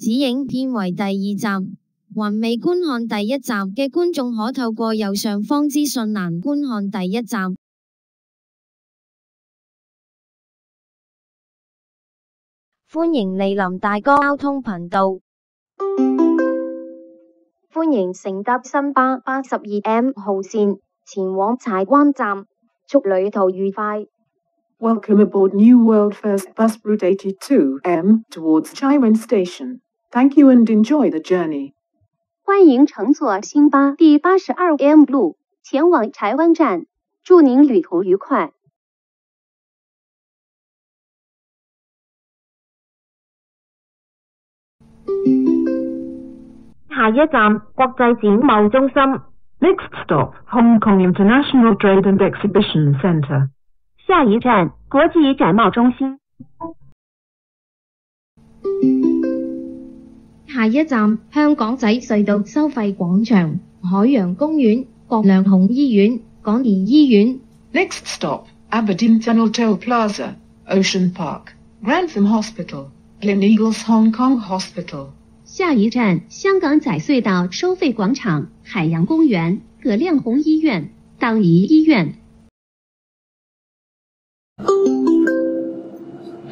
指影片為第2集。還未觀看第1集嘅觀眾可透過右上方資訊欄觀看第1集。歡迎蒞臨大哥交通頻道。歡迎乘搭新巴82M 號線前往柴灣站，祝旅途愉快。Welcome aboard New World First Bus Route 82M towards Chaiwan Station. Thank you and enjoy the journey. 欢迎乘坐新巴第82M 路前往柴湾站，祝您旅途愉快。下一站國際展貿中心。Next stop, Hong Kong International Trade and Exhibition Centre. 下一站國際展貿中心。下一站香港仔隧道收費廣場、海洋公園、葛量洪醫院、港怡醫院。Next stop, Aberdeen Tunnel Toll Plaza, Ocean Park, Grantham Hospital, Gleneagles Hong Kong Hospital. 下一站香港仔隧道收費廣場、海洋公園、葛量洪醫院、港怡醫院。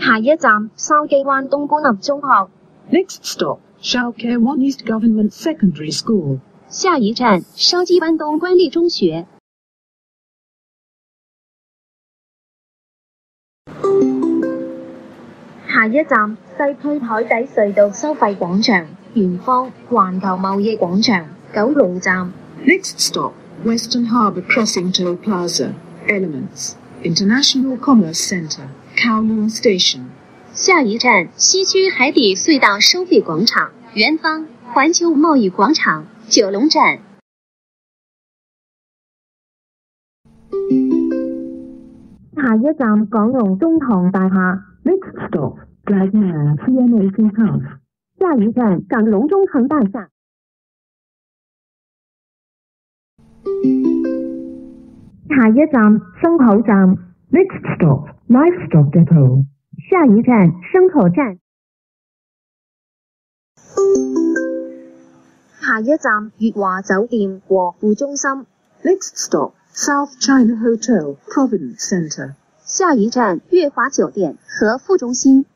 下一站筲箕灣東官立中學。Next stop, Shawcare One East Government Secondary School. 下一站筲箕灣東官立中學。下一站西區海底隧道收費廣場、圓方環球貿易廣場、九龍站。Next stop, Western Harbour Crossing Toll Plaza, Elements, International Commerce Centre, Kowloon Station. 下一站西區海底隧道收費廣場、圓方環球貿易廣場、九龍站。下一站港龍中堂大廈。Next stop, Dragonair CNAC House. 下一站港龍中堂大廈。下一站牲口站。Next stop, Livestock Depot. 下一站牲口站。下一站粵華酒店和富中心。Next stop, South China Hotel, Providence Centre. 下一站粵華酒店和富中心。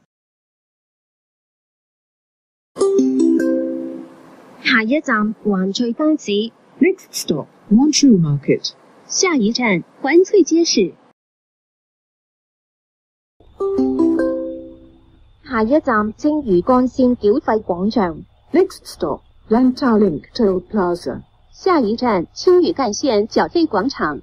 下一站環翠街市。Next stop, One True Market. 下一站環翠街市。下一站青嶼幹線繳費廣場。Next stop, Lantau Link Toll Plaza. 下一站青嶼幹線繳費廣場。